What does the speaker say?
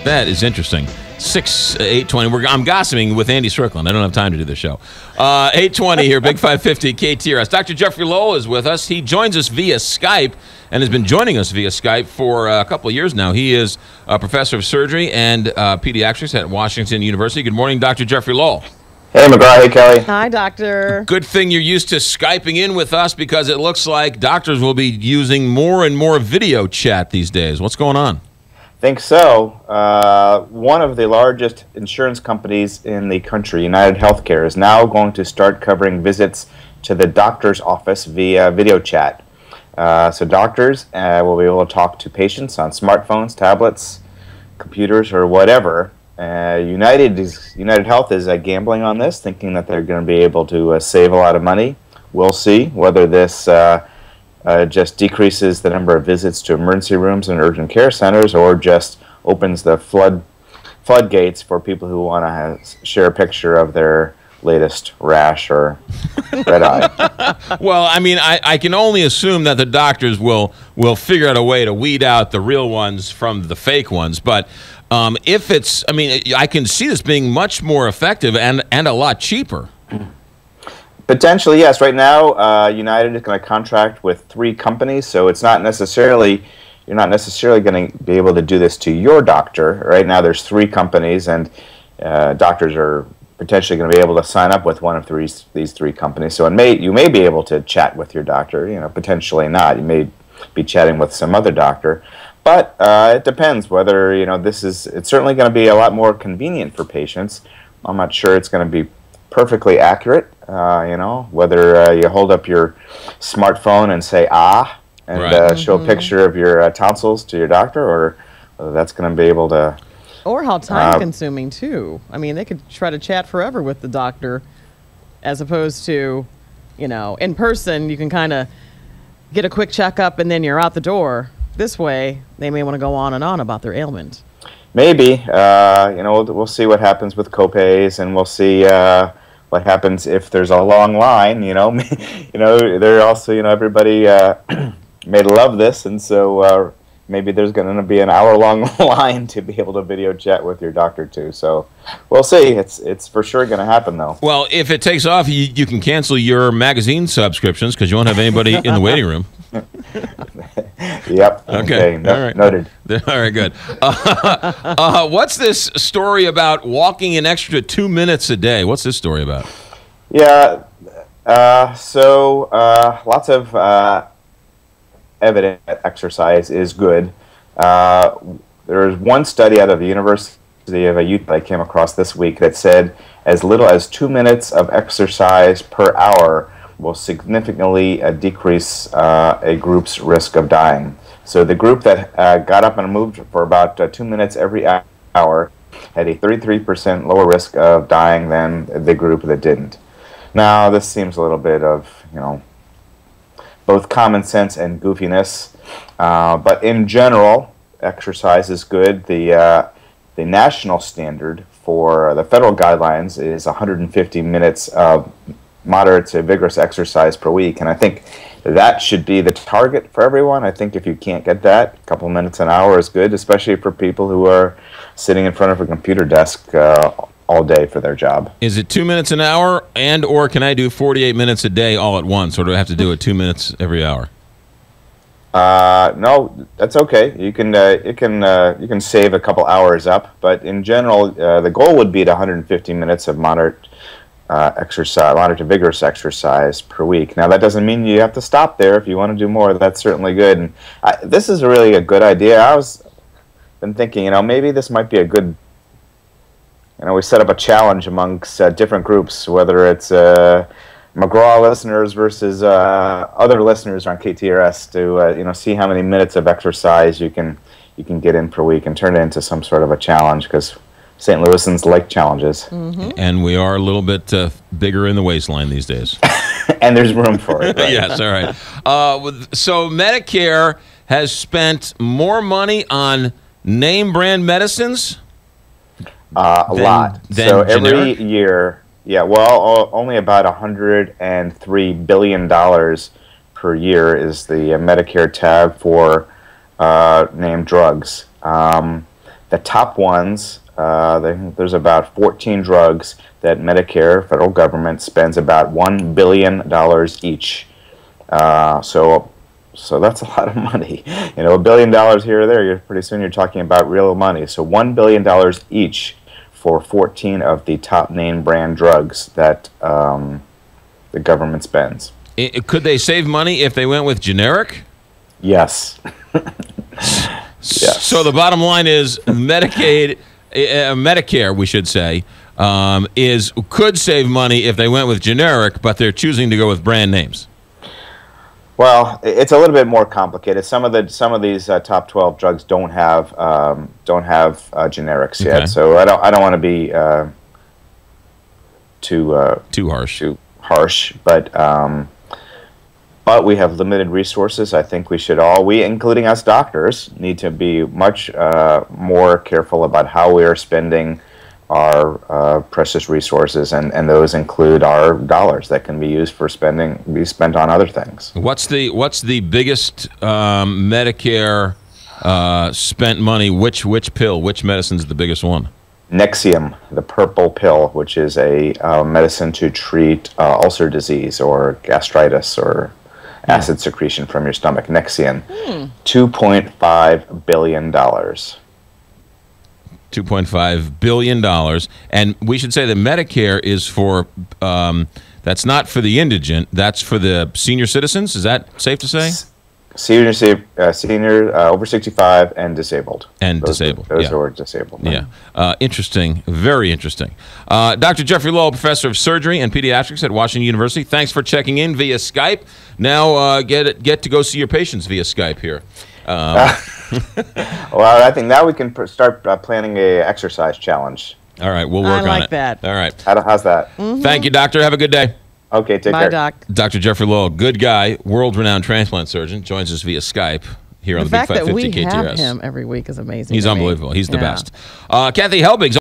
That is interesting. 8:20. I'm gossiping with Andy Strickland. I don't have time to do the show. 8:20 here, Big 550 KTRS. Dr. Jeffrey Lowell is with us. He joins us via Skype and has been joining us via Skype for a couple of years now. He is a professor of surgery and pediatrics at Washington University. Good morning, Dr. Jeffrey Lowell. Hey, McGraw. Hey, Kelly. Hi, doctor. Good thing you're used to Skyping in with us because it looks like doctors will be using more and more video chat these days. What's going on? Think so. One of the largest insurance companies in the country, United Healthcare, is now going to start covering visits to the doctor's office via video chat. So doctors will be able to talk to patients on smartphones, tablets, computers, or whatever. United Health is gambling on this, thinking that they're going to be able to save a lot of money. We'll see whether this just decreases the number of visits to emergency rooms and urgent care centers, or just opens the floodgates for people who want to share a picture of their latest rash or red eye. Well, I mean, I can only assume that the doctors will figure out a way to weed out the real ones from the fake ones. But if it's, I mean, I can see this being much more effective and a lot cheaper. Potentially, yes. Right now, United is going to contract with 3 companies, so it's not necessarily, you're not necessarily going to be able to do this to your doctor. Right now, there's 3 companies, and doctors are potentially going to be able to sign up with one of these 3 companies. So you may be able to chat with your doctor. Potentially not. You may be chatting with some other doctor, but it depends whether it's certainly going to be a lot more convenient for patients. I'm not sure it's going to be perfectly accurate, whether you hold up your smartphone and say and right. Show a picture of your tonsils to your doctor, or whether that's going to be able to... Or how time-consuming, too. I mean, they could try to chat forever with the doctor, as opposed to, in person, you can kind of get a quick checkup and then you're out the door. This way, they may want to go on and on about their ailment. Maybe. We'll see what happens with copays, and we'll see... what happens if there's a long line? They're also, everybody may love this, and so maybe there's going to be an hour-long line to be able to video chat with your doctor too. So we'll see. It's for sure going to happen, though. Well, if it takes off, you can cancel your magazine subscriptions because you won't have anybody in the waiting room. Yep. Okay. All right. Noted. All right. Good. What's this story about walking an extra 2 minutes a day? What's this story about? Yeah. So lots of evidence that exercise is good. There's one study out of the University of Utah I came across this week that said as little as 2 minutes of exercise per hour will significantly decrease a group's risk of dying. So the group that got up and moved for about 2 minutes every hour had a 33% lower risk of dying than the group that didn't. Now, this seems a little bit of, both common sense and goofiness, but in general, exercise is good. The national standard for the federal guidelines is 150 minutes of moderate to vigorous exercise per week, and I think that should be the target for everyone. I think if you can't get that, a couple minutes an hour is good, especially for people who are sitting in front of a computer desk all day for their job. Is it 2 minutes an hour, or can I do 48 minutes a day all at once, or do I have to do it 2 minutes every hour? No, that's okay. You can save a couple hours up, but in general, the goal would be to 150 minutes of moderate to vigorous exercise per week. Now, that doesn't mean you have to stop there. If you want to do more, that's certainly good. And this is really a good idea. Been thinking, maybe this might be a good. We set up a challenge amongst different groups, whether it's McGraw listeners versus other listeners on KTRS, to see how many minutes of exercise you can get in per week, and turn it into some sort of a challenge, because St. Louisans like challenges. Mm-hmm. And we are a little bit bigger in the waistline these days. And there's room for it. Right? Yes, all right. So Medicare has spent more money on name brand medicines? A lot. So every year, only about $103 billion per year is the Medicare tab for named drugs. The top ones, there's about 14 drugs that Medicare, federal government, spends about $1 billion each. So that's a lot of money. $1 billion here or there, pretty soon you're talking about real money. So $1 billion each for 14 of the top name brand drugs that the government spends. Could they save money if they went with generic? Yes. Yes. So the bottom line is Medicare, we should say, could save money if they went with generic, but they're choosing to go with brand names. Well, it's a little bit more complicated. Some of these top 12 drugs don't have generics yet, so I don't want to be too harsh. But we have limited resources. I think we, including us doctors, need to be much more careful about how we are spending our precious resources, and those include our dollars that can be spent on other things. What's the biggest Medicare spent money? Which pill? Which medicine is the biggest one? Nexium, the purple pill, which is a medicine to treat ulcer disease or gastritis or acid secretion from your stomach. Nexium, $2.5 billion. $2.5 billion. And we should say that Medicare is for, that's not for the indigent, that's for the senior citizens. Is that safe to say? Senior over 65 and disabled. Those who are disabled. Yeah. Interesting. Very interesting. Dr. Jeffrey Lowell, professor of surgery and pediatrics at Washington University. Thanks for checking in via Skype. Now get to go see your patients via Skype here. Well, I think now we can start planning a exercise challenge. All right, we'll work on it. I like that. All right. How's that? Mm-hmm. Thank you, doctor. Have a good day. Okay, take Bye, care. Doc. Dr. Jeffrey Lowell, good guy, world-renowned transplant surgeon, joins us via Skype here on the Big 550 KTRS. The fact that we have him every week is amazing. He's unbelievable. He's the best. Kathy Helbig's